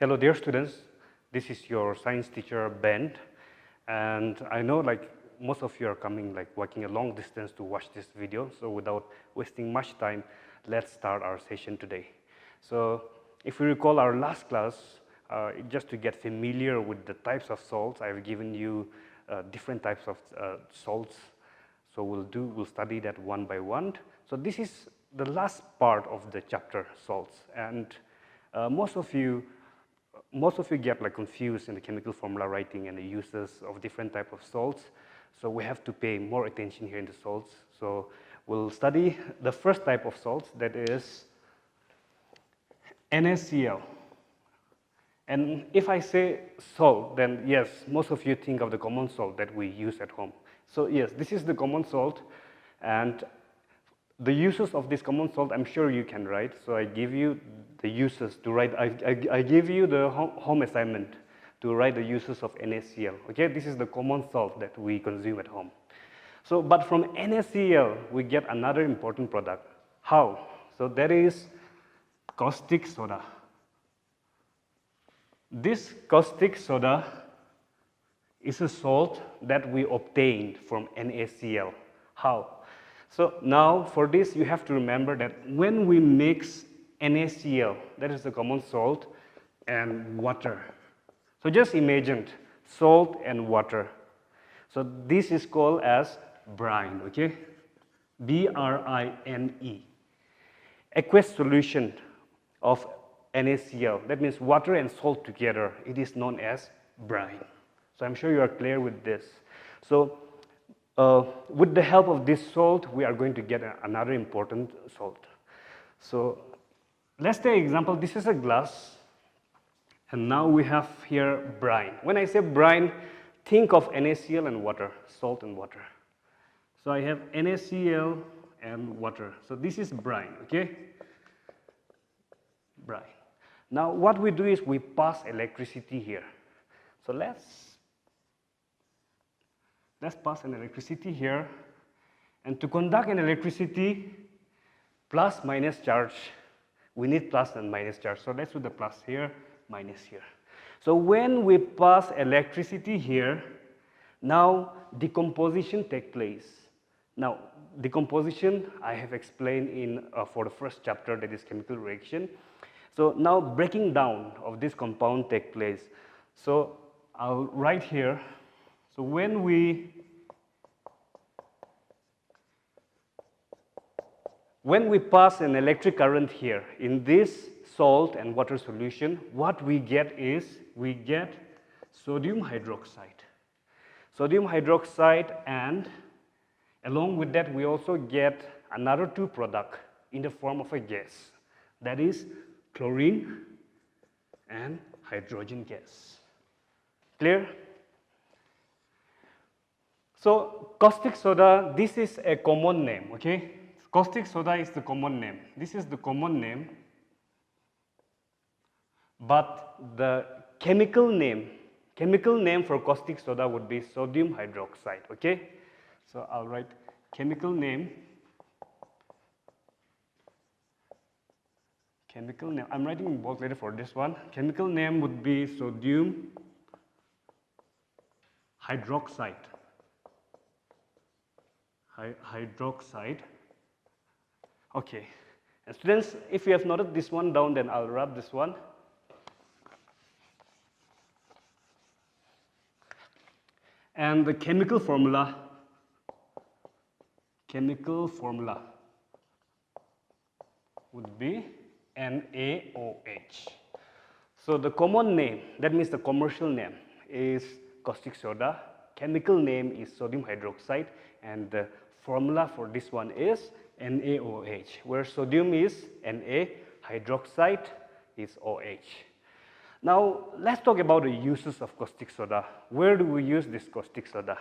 Hello dear students, this is your science teacher Ben, and I know like most of you are coming like walking a long distance to watch this video, so without wasting much time, let's start our session today. So if you recall our last class, just to get familiar with the types of salts, I've given you different types of salts. So we'll study that one by one. So this is the last part of the chapter salts, and most of you get like confused in the chemical formula writing and the uses of different type of salts. So we have to pay more attention here in the salts. So we'll study the first type of salts, that is NaCl. And if I say salt, then yes, most of you think of the common salt that we use at home. So yes, this is the common salt, and the uses of this common salt, I'm sure you can write. So I give you the uses to write. I give you the home assignment to write the uses of NaCl. Okay, this is the common salt that we consume at home. So, but from NaCl, we get another important product. How? So that is caustic soda. This caustic soda is a salt that we obtained from NaCl. How? So now for this you have to remember that when we mix NaCl, that is the common salt, and water. So just imagine salt and water. So this is called as brine, okay? B-R-I-N-E. Aqueous solution of NaCl, that means water and salt together, it is known as brine. So I'm sure you are clear with this. So with the help of this salt, we are going to get another important salt. So let's take an example. This is a glass, and now we have here brine. When I say brine, think of NaCl and water, salt and water. So I have NaCl and water. So this is brine, okay? Brine. Now what we do is we pass electricity here. So let's pass an electricity here, and to conduct an electricity, plus minus charge, we need plus and minus charge. So let's do the plus here, minus here. So when we pass electricity here, now decomposition takes place. Now decomposition I have explained in for the first chapter, that is chemical reaction. So now breaking down of this compound takes place. So I'll write here. So when we pass an electric current here in this salt and water solution, what we get is we get sodium hydroxide. Sodium hydroxide, and along with that we also get another two products in the form of a gas, that is chlorine and hydrogen gas. Clear? So caustic soda, this is a common name, okay? Caustic soda is the common name. This is the common name, but the chemical name for caustic soda would be sodium hydroxide, okay? So I'll write chemical name. I'm writing in bold letter for this one. Chemical name would be sodium hydroxide. Hydroxide. Okay. And students, if you have noted this one down, then I'll rub this one. And the chemical formula would be NaOH. So the common name, that means the commercial name, is caustic soda. Chemical name is sodium hydroxide, and the formula for this one is NaOH, where sodium is Na, hydroxide is OH. Now let's talk about the uses of caustic soda. Where do we use this caustic soda?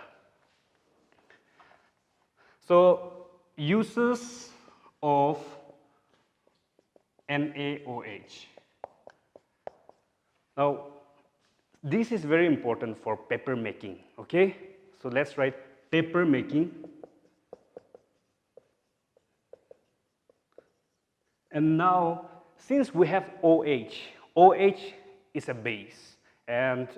So uses of NaOH. Now this is very important for paper making, okay? So let's write paper making. And now, since we have OH is a base. And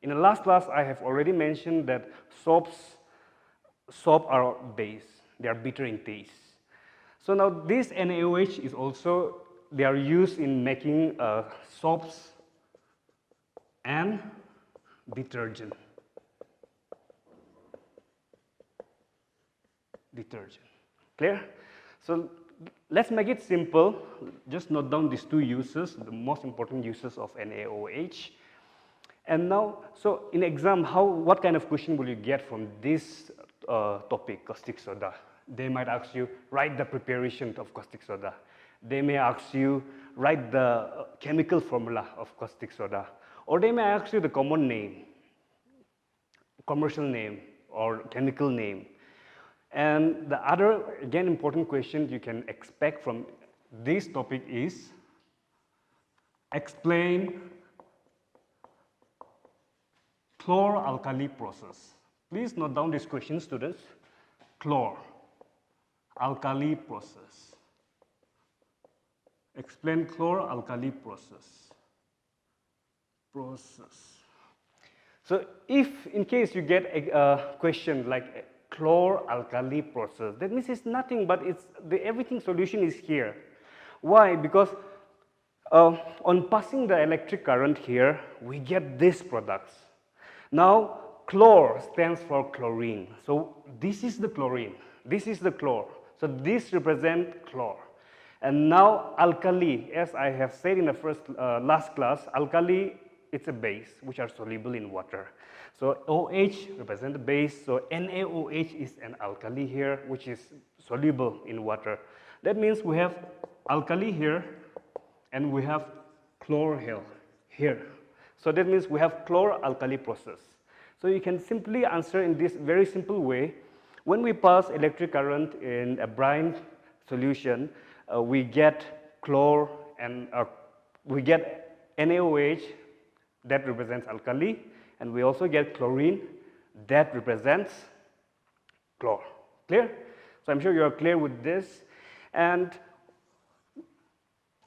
in the last class, I have already mentioned that soap are base. They are bitter in taste. So now this NaOH is also, they are used in making soaps and detergent. Clear? So let's make it simple. Just note down these two uses, the most important uses of NaOH. And now, so in exam, what kind of question will you get from this topic, caustic soda? They might ask you, write the preparation of caustic soda. They may ask you, write the chemical formula of caustic soda. Or they may ask you the common name, commercial name, or chemical name. And the other, again, important question you can expect from this topic is, explain chlor-alkali process. Please note down this question, students. Chlor-alkali process. Explain chlor-alkali process. So if in case you get a question like chlor-alkali process, that means it's nothing but everything solution is here. Why? Because on passing the electric current here, we get these products. Now, chlor stands for chlorine. So this is the chlorine, this is the chlor. So this represents chlor. And now alkali, as I have said in the last class, alkali, it's a base which are soluble in water. So OH represents the base, so NaOH is an alkali here which is soluble in water. That means we have alkali here and we have chlor here. So that means we have chlor-alkali process. So you can simply answer in this very simple way. When we pass electric current in a brine solution, we get chlor and we get NaOH that represents alkali, and we also get chlorine that represents chlor. Clear? So I'm sure you are clear with this. And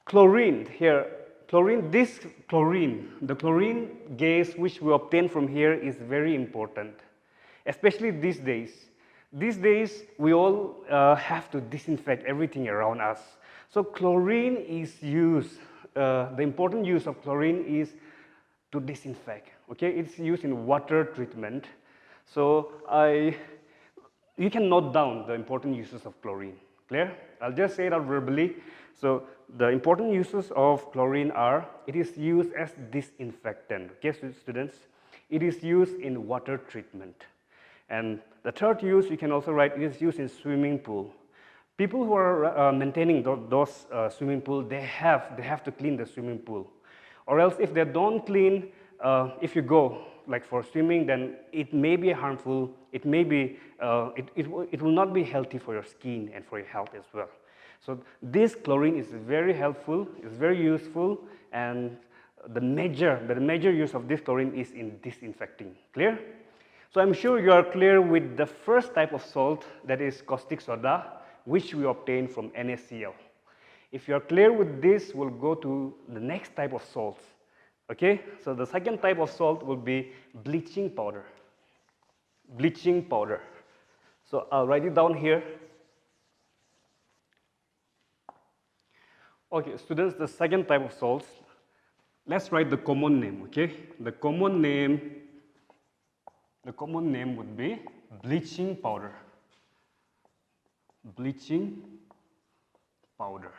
chlorine here, the chlorine gas which we obtain from here is very important, especially these days. These days, we all have to disinfect everything around us. So chlorine is used, the important use of chlorine is to disinfect, okay? It's used in water treatment. So you can note down the important uses of chlorine, clear? I'll just say it out verbally. So the important uses of chlorine are, it is used as disinfectant, okay, students? It is used in water treatment. And the third use, you can also write, it is used in swimming pool. People who are maintaining those swimming pool, they have to clean the swimming pool. Or else if they don't clean, if you go like for swimming, then it may be harmful, it may be, it will not be healthy for your skin and for your health as well. So this chlorine is very helpful, it's very useful, and the major use of this chlorine is in disinfecting. Clear? So I'm sure you are clear with the first type of salt, that is caustic soda, which we obtain from NaCl. If you are clear with this, we'll go to the next type of salts. Okay? So the second type of salt will be bleaching powder. Bleaching powder. So I'll write it down here. Okay, students, the second type of salts, let's write the common name, okay? The common name would be bleaching powder. Bleaching powder.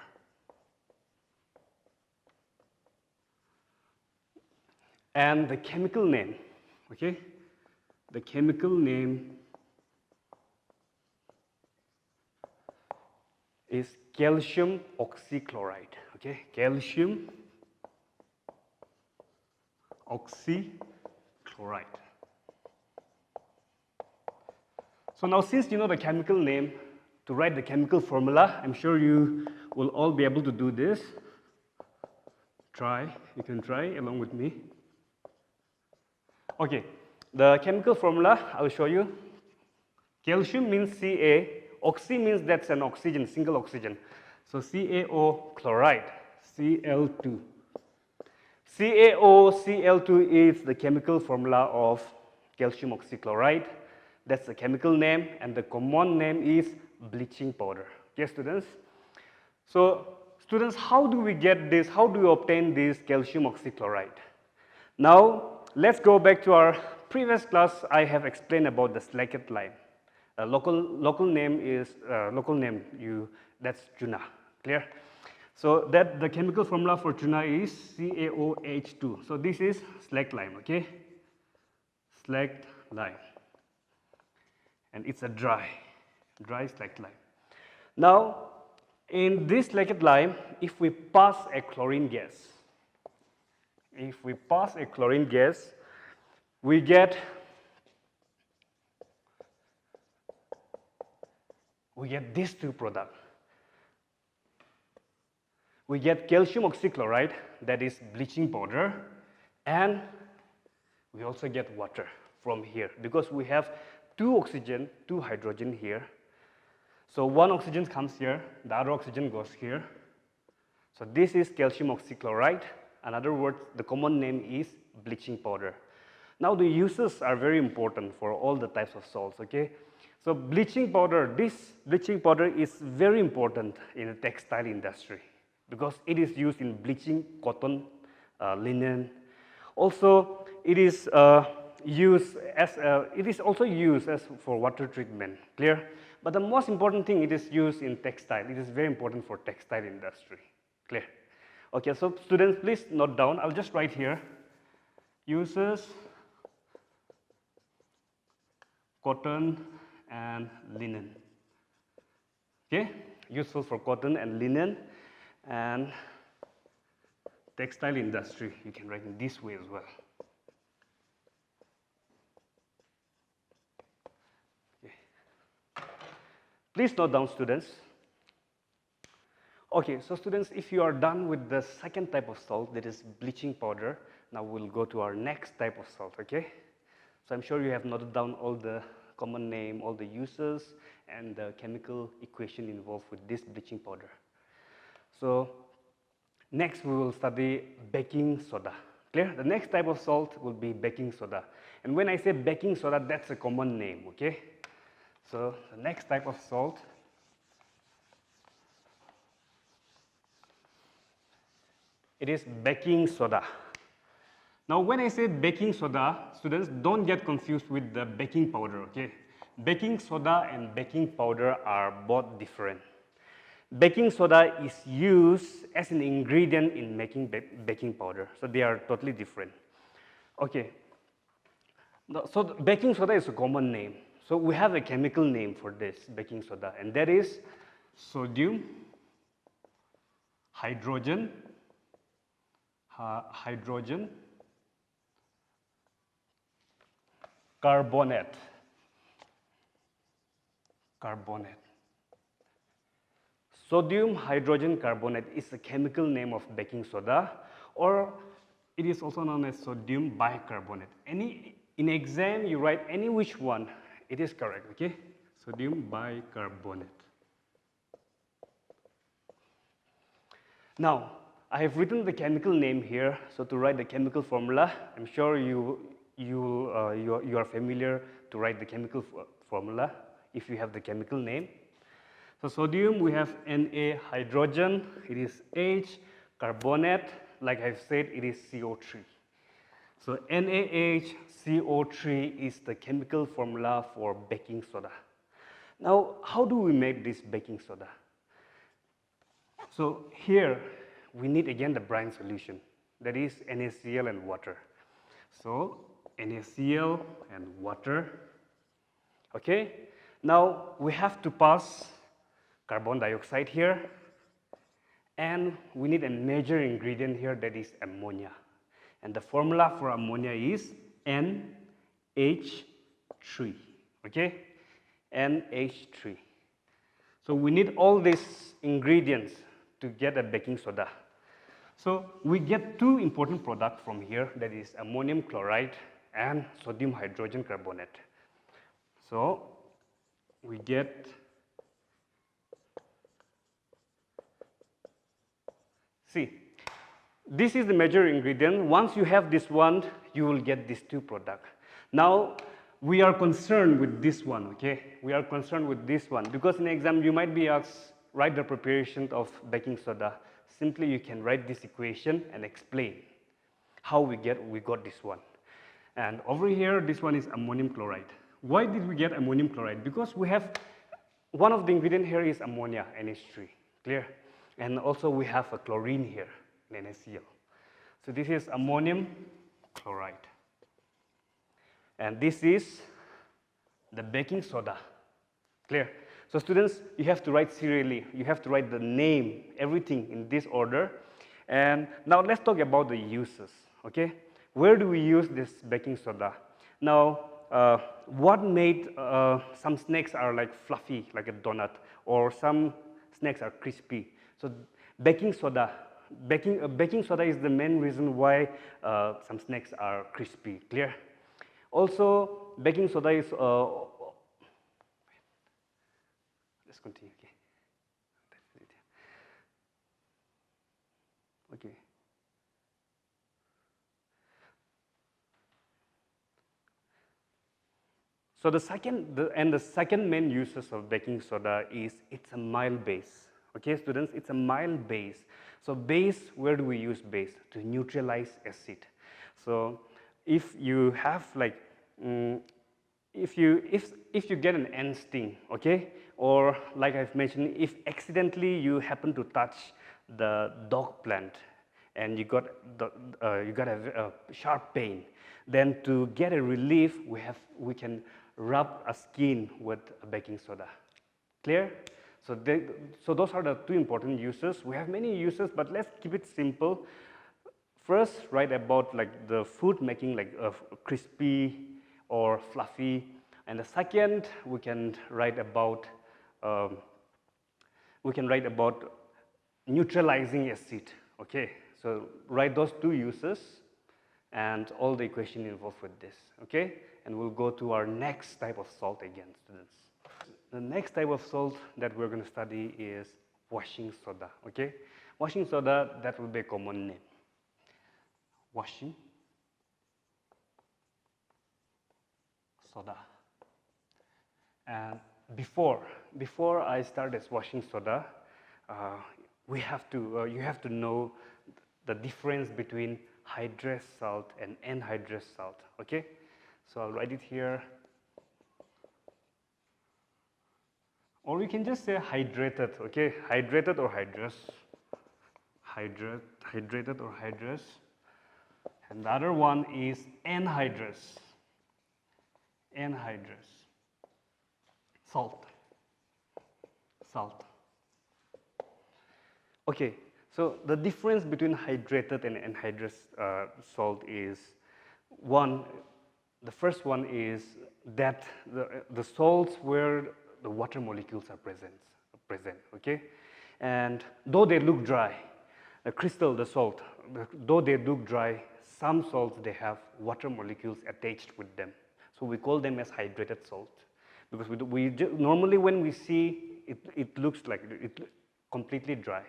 And the chemical name, okay? The chemical name is calcium oxychloride, okay? Calcium oxychloride. So now since you know the chemical name, to write the chemical formula, I'm sure you will all be able to do this. You can try along with me. Okay, the chemical formula, I'll show you. Calcium means Ca, oxy means that's an oxygen, single oxygen. So CaO chloride, Cl2. CaOCl2 is the chemical formula of calcium oxychloride. That's the chemical name, and the common name is bleaching powder. Okay, students? So, students, how do we get this? How do we obtain this calcium oxychloride? Now, let's go back to our previous class. I have explained about the slacked lime. Local name is that's tuna. Clear? So that the chemical formula for tuna is CaOH2. So this is slacked lime. Okay, slacked lime, and it's a dry slacked lime. Now, in this slacked lime, if we pass a chlorine gas, we get these two products. We get calcium oxychloride, that is bleaching powder, and we also get water from here because we have two oxygen, two hydrogen here. So one oxygen comes here, the other oxygen goes here. So this is calcium oxychloride. In other words, the common name is bleaching powder. Now the uses are very important for all the types of salts, okay? So bleaching powder, this bleaching powder is very important in the textile industry because it is used in bleaching cotton, linen. Also, it is also used as for water treatment. Clear? But the most important thing, it is used in textile. It is very important for textile industry. Clear? Okay, so students, please note down. I'll just write here. Uses cotton and linen. Okay, useful for cotton and linen and textile industry. You can write in this way as well. Okay. Please note down, students. Okay, so students, if you are done with the second type of salt, that is bleaching powder, now we'll go to our next type of salt, okay? So I'm sure you have noted down all the common name, all the uses, and the chemical equation involved with this bleaching powder. So next we will study baking soda. Clear? The next type of salt will be baking soda. And when I say baking soda, that's a common name, okay? So the next type of salt it is baking soda. Now when I say baking soda, students, don't get confused with the baking powder, okay? Baking soda and baking powder are both different. Baking soda is used as an ingredient in making baking powder, so they are totally different. Okay, so baking soda is a common name. So we have a chemical name for this baking soda, and that is sodium hydrogen carbonate. Sodium hydrogen carbonate is a chemical name of baking soda, or it is also known as sodium bicarbonate. In exam you write any which one, it is correct, okay? Sodium bicarbonate. Now, I have written the chemical name here, so to write the chemical formula, I'm sure you are familiar to write the chemical formula if you have the chemical name. So sodium, we have Na hydrogen, it is H, carbonate, like I've said, it is CO3. So NaHCO3 is the chemical formula for baking soda. Now, how do we make this baking soda? So here, we need again the brine solution, that is NaCl and water. So NaCl and water, okay? Now we have to pass carbon dioxide here, and we need a major ingredient here, that is ammonia. And the formula for ammonia is NH3, okay? NH3. So we need all these ingredients to get a baking soda. So we get two important products from here, that is ammonium chloride and sodium hydrogen carbonate. So we get this is the major ingredient. Once you have this one, you will get these two products. Now, we are concerned with this one, okay? We are concerned with this one because in exam you might be asked, write the preparation of baking soda. Simply you can write this equation and explain how we got this one. And over here, this one is ammonium chloride. Why did we get ammonium chloride? Because we have, one of the ingredients here is ammonia, NH3, clear? And also we have a chlorine here, NaCl. So this is ammonium chloride. And this is the baking soda, clear? So students, you have to write serially. You have to write the name, everything in this order. And now let's talk about the uses, okay? Where do we use this baking soda? Now, what made some snacks are like fluffy, like a donut, or some snacks are crispy. So baking soda is the main reason why some snacks are crispy, clear? Also, baking soda is, let's continue, okay. Okay. So the second main uses of baking soda is it's a mild base. Okay, students, it's a mild base. So base, where do we use base? To neutralize acid. So if you have like, if you get an ant sting, okay, or like I've mentioned, if accidentally you happen to touch the dog plant and you got a sharp pain, then to get a relief, we can rub a skin with a baking soda. Clear? So those are the two important uses. We have many uses, but let's keep it simple. First, write about like the food making like crispy or fluffy, and the second we can write about neutralizing acid. Okay, so write those two uses and all the equation involved with this. Okay, and we'll go to our next type of salt again, students. The next type of salt that we're going to study is washing soda. Okay, washing soda, that will be a common name. Washing soda. And before I start this washing soda, you have to know the difference between hydrous salt and anhydrous salt. Okay, so I'll write it here, or we can just say hydrated. Okay, hydrated or hydrous, hydrated or hydrous. And the other one is anhydrous. Anhydrous. Salt. Okay, so the difference between hydrated and anhydrous salt is the first one is that the salts where the water molecules are present, okay? And though they look dry, the salt, though they look dry, some salts, they have water molecules attached with them. So we call them as hydrated salt. Because normally when we see, it looks like it's completely dry.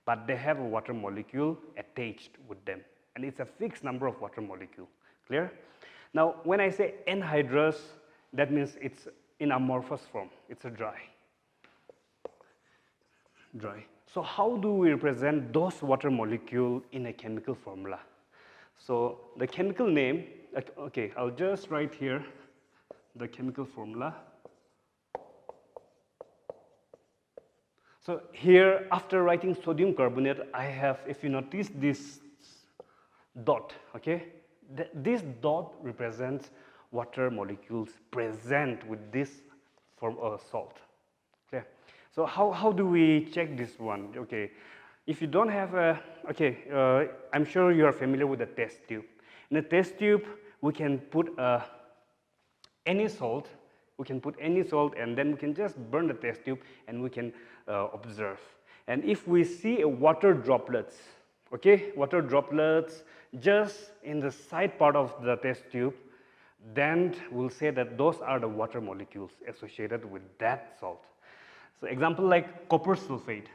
But they have a water molecule attached with them. And it's a fixed number of water molecule. Clear? Now, when I say anhydrous, that means it's in amorphous form. It's a dry. So how do we represent those water molecule in a chemical formula? So the chemical name, okay, I'll just write here the chemical formula. So here, after writing sodium carbonate, I have, if you notice this dot, okay? This dot represents water molecules present with this form of salt. Okay. So how do we check this one? Okay, if you don't have a, I'm sure you are familiar with the test tube. In the test tube, we can put any salt. We can put any salt, and then we can just burn the test tube, and we can observe. And if we see a water droplets, okay, water droplets just in the side part of the test tube, then we'll say that those are the water molecules associated with that salt. So example like copper sulfate.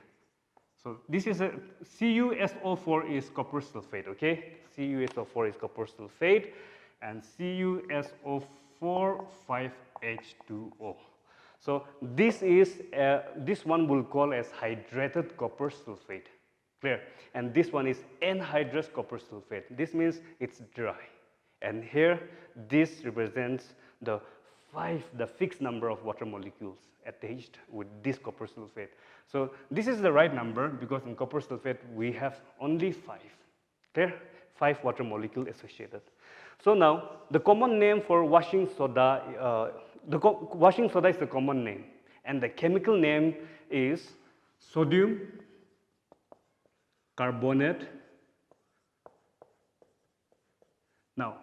So this is a CuSO4 is copper sulfate, okay? CuSO4 is copper sulfate, and CuSO4 5H2O. So this is this one we'll call as hydrated copper sulfate, clear? And this one is anhydrous copper sulfate. This means it's dry. And here, this represents the fixed number of water molecules attached with this copper sulfate. So this is the right number because in copper sulfate we have only 5. Clear? 5 water molecules associated. So now the common name for washing soda, washing soda is the common name, and the chemical name is sodium carbonate. Now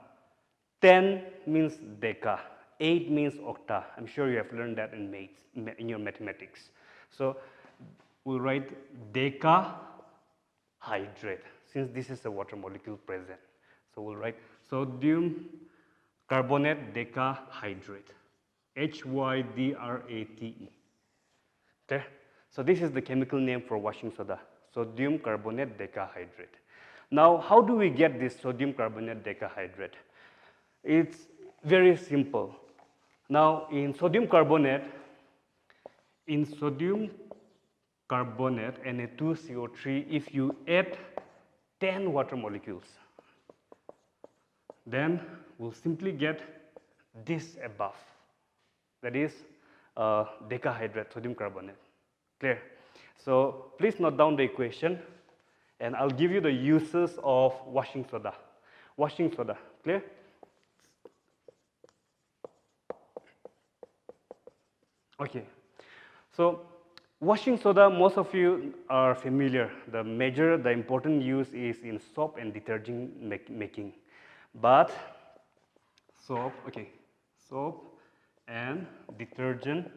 10 means deca, 8 means octa. I'm sure you have learned that in your mathematics. So we'll write decahydrate, since this is a water molecule present. So we'll write sodium carbonate decahydrate, HYDRATE. Okay? So this is the chemical name for washing soda, sodium carbonate decahydrate. Now, how do we get this sodium carbonate decahydrate? It's very simple. Now, in sodium carbonate, Na2CO3, if you add 10 water molecules, then we'll simply get this above. That is decahydrate sodium carbonate. Clear? So please note down the equation, and I'll give you the uses of washing soda. Washing soda, clear? Okay. So washing soda, most of you are familiar. The important use is in soap and detergent making. But soap and detergent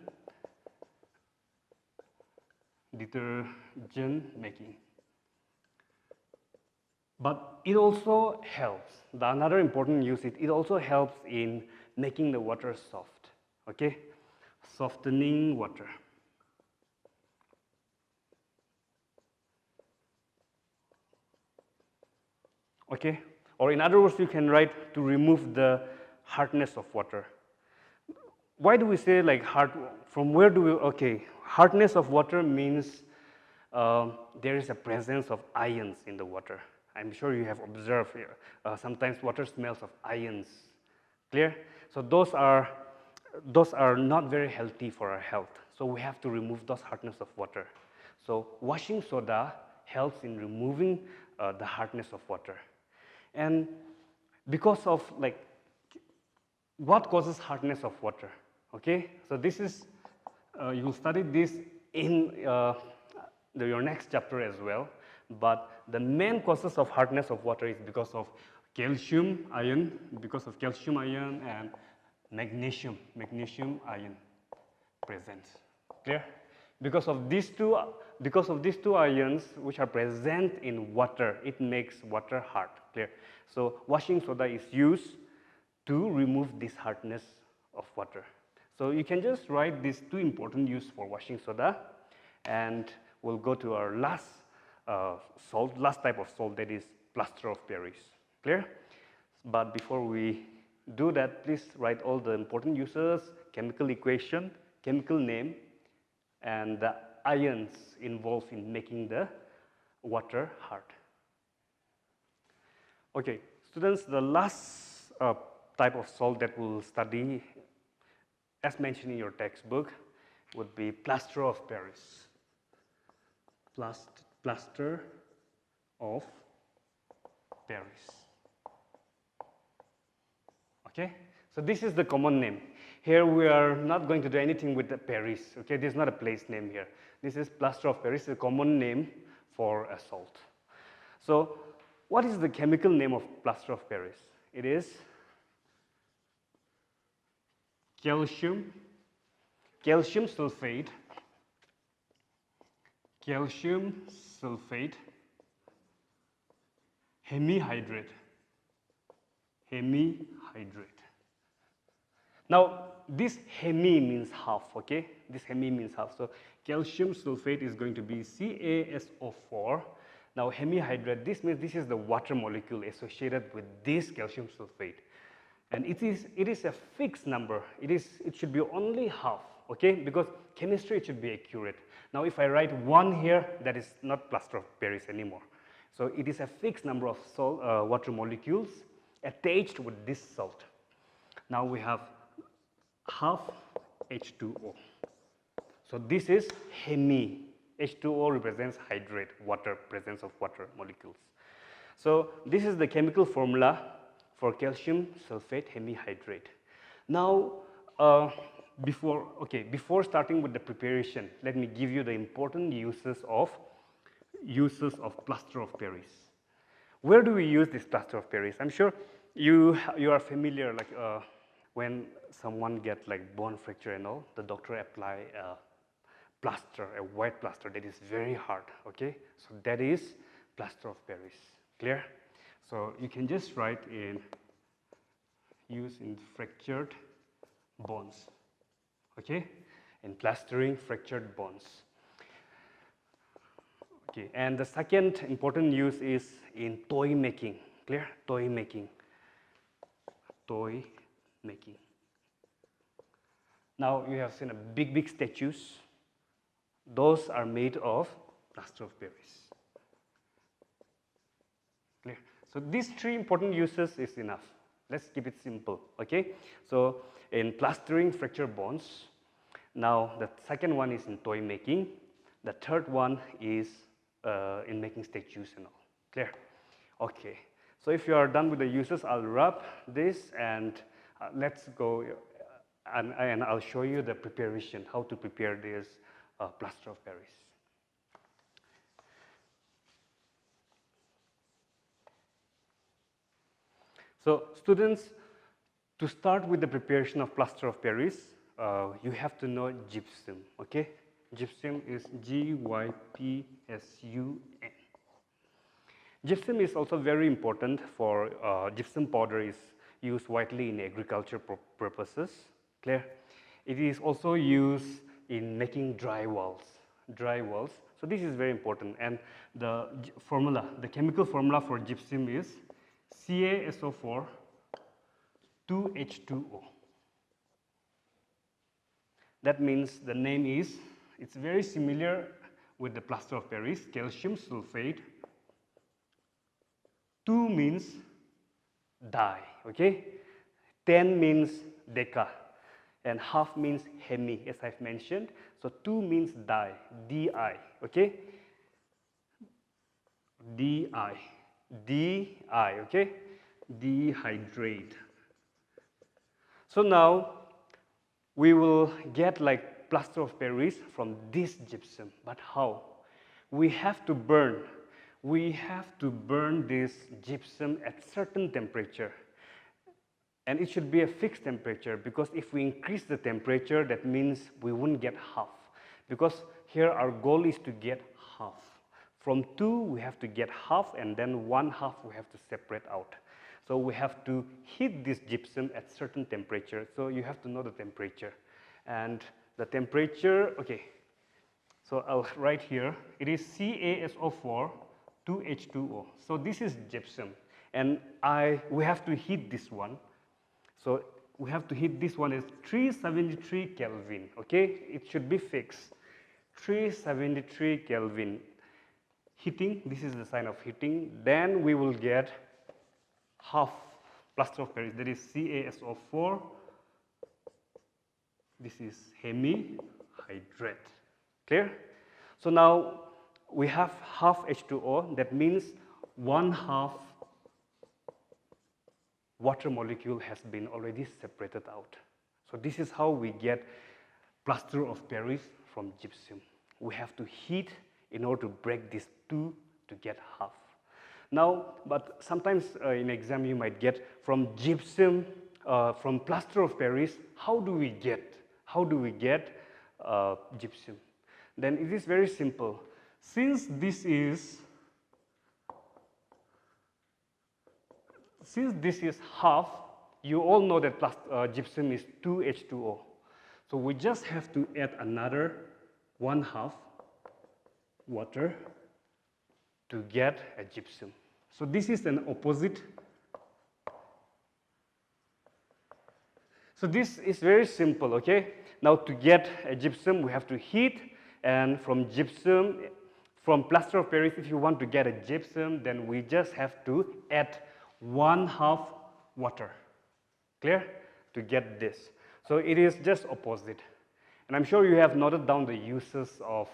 making. But it also helps. Another important use is it also helps in making the water soft. Okay, softening water. Okay, or in other words, you can write to remove the hardness of water. Why do we say like hard? From where do we? Okay, hardness of water means there is a presence of ions in the water. I'm sure you have observed here. Sometimes water smells of ions. Clear? So those are not very healthy for our health. So we have to remove those hardness of water. So washing soda helps in removing the hardness of water. And because of like, what causes hardness of water? Okay, so this is, you will study this in your next chapter as well. But the main causes of hardness of water is because of calcium ion, and magnesium ion present. Clear? Because of these two ions which are present in water, it makes water hard. Clear? So washing soda is used to remove this hardness of water. So you can just write these two important uses for washing soda, and we'll go to our last type of salt, that is plaster of Paris. Clear? But before we do that, please write all the important uses, chemical equation, chemical name, and the ions involved in making the water hard. Okay, students, the last type of salt that we'll study, as mentioned in your textbook, would be plaster of Paris. Plaster of Paris. Okay, so this is the common name. Here we are not going to do anything with the Paris. Okay, this is not a place name here. This is plaster of Paris, a common name for a salt. So what is the chemical name of plaster of Paris? It is calcium sulfate, hemihydrate. Now, this hemi means half, okay? This hemi means half. So calcium sulfate is going to be CaSO4. Now hemihydrate, this means this is the water molecule associated with this calcium sulfate. And it is a fixed number. It should be only half, okay? Because chemistry, it should be accurate. Now if I write 1 here, that is not plaster of Paris anymore. So it is a fixed number of water molecules attached with this salt. Now we have half H2O. So this is hemi. H2O represents hydrate, water, presence of water molecules. So this is the chemical formula for calcium sulfate hemihydrate. Now, before starting with the preparation, let me give you the important uses of plaster of Paris. Where do we use this plaster of Paris? I'm sure you are familiar, like when someone gets like bone fracture and all, the doctor apply a plaster, a white plaster that is very hard, okay? So that is plaster of Paris, clear? So you can just write use in fractured bones, okay? In plastering fractured bones. Okay, and the second important use is in toy making, clear? Toy making. Toy making. Now you have seen a big statues. Those are made of plaster of Paris. Clear? So these 3 important uses is enough. Let's keep it simple, okay? So in plastering fractured bones. Now the second one is in toy making. The third one is in making statues and all. Clear? Okay. So if you are done with the uses, I'll wrap this and let's go and I'll show you the preparation, how to prepare this plaster of Paris. So students, to start with the preparation of plaster of Paris, you have to know gypsum, okay? Gypsum is Gypsun. Gypsum is also very important for gypsum powder is used widely in agriculture purposes, clear? It is also used in making dry walls. So this is very important, and the chemical formula for gypsum is CaSO4 2H2O. That means the name is, it's very similar with the plaster of Paris, calcium sulfate. 2 means di, okay? 10 means deca, and half means hemi, as I've mentioned. So 2 means di, okay? Di, okay? Dehydrate. So now we will get like plaster of Paris from this gypsum, but how? We have to burn this gypsum at certain temperature. And it should be a fixed temperature, because if we increase the temperature, that means we won't get half. Because here our goal is to get half. From 2 we have to get half, and then 1/2 we have to separate out. So we have to heat this gypsum at certain temperature. So you have to know the temperature. And the temperature, okay, so I'll write here, it is CaSO4 2H2O. So this is gypsum, and we have to heat this one. So we have to heat this one is 373 Kelvin, okay? It should be fixed. 373 Kelvin. Heating, this is the sign of heating. Then we will get half plaster of Paris, that is CaSO4. This is hemihydrate. Clear? So now we have half H2O, that means 1/2 water molecule has been already separated out. So this is how we get plaster of Paris from gypsum. We have to heat in order to break these 2 to get half. Now, but sometimes in exam you might get from gypsum, from plaster of Paris, how do we get gypsum? Then it is very simple. Since this is half, you all know that gypsum is 2H2O. So we just have to add another 1/2 water to get a gypsum. So this is an opposite. So this is very simple, okay? Now to get a gypsum, we have to heat, and from gypsum, from plaster of Paris, if you want to get a gypsum, then we just have to add 1/2 water. Clear? To get this. So it is just opposite. And I'm sure you have noted down the uses of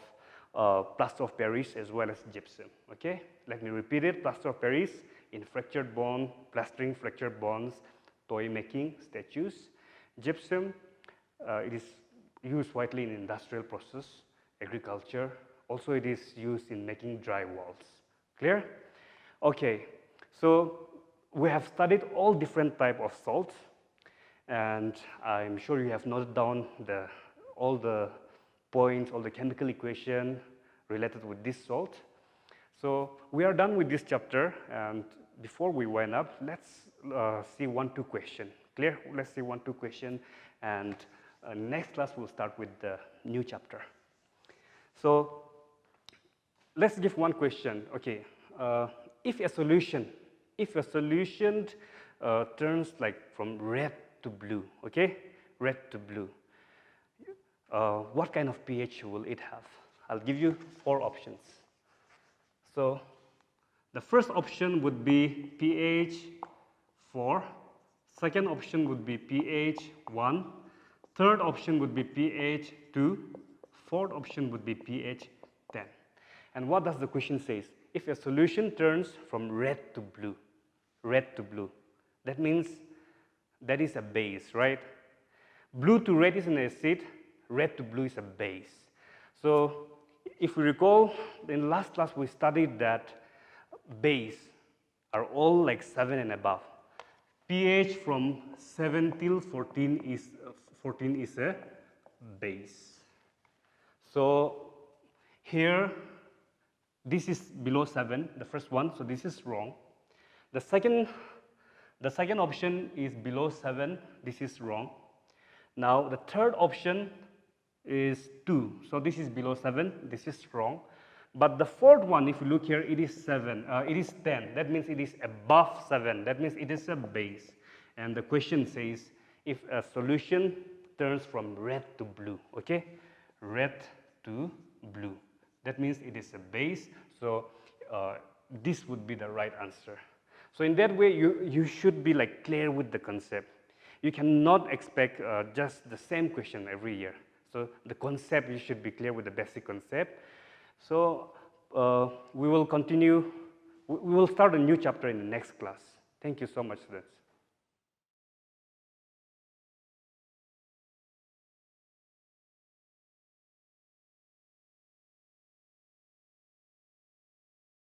plaster of Paris as well as gypsum, okay? Let me repeat it. Plaster of Paris in fractured bond, plastering fractured bonds, toy making, statues. Gypsum, it is used widely in industrial process, agriculture. Also, it is used in making dry walls. Clear? Okay, so we have studied all different types of salts, and I'm sure you have noted down all the points, all the chemical equation related with this salt. So we are done with this chapter, and before we wind up, let's see 1-2 question. Clear? Let's see 1-2 question, and next class we'll start with the new chapter. So let's give one question. Okay, if a solution turns like from red to blue, okay, red to blue, what kind of pH will it have? I'll give you 4 options. So the first option would be pH 4. Second option would be pH 1. Third option would be pH 2. Fourth option would be pH 10. And what does the question say? If a solution turns from red to blue, that means that is a base, right? Blue to red is an acid, red to blue is a base. So if we recall, in last class we studied that base are all like 7 and above. pH from 7 till 14 is a base. So here, this is below 7, the first one, so this is wrong. The second option is below 7, this is wrong. Now the third option is 2, so this is below 7, this is wrong. But the fourth one, if you look here, it is 7, it is 10, that means it is above 7, that means it is a base. And the question says, if a solution turns from red to blue, okay, red to blue, that means it is a base, so this would be the right answer. So in that way, you should be like clear with the concept. You cannot expect just the same question every year. So the concept, you should be clear with the basic concept. So we will continue, we will start a new chapter in the next class. Thank you so much, students.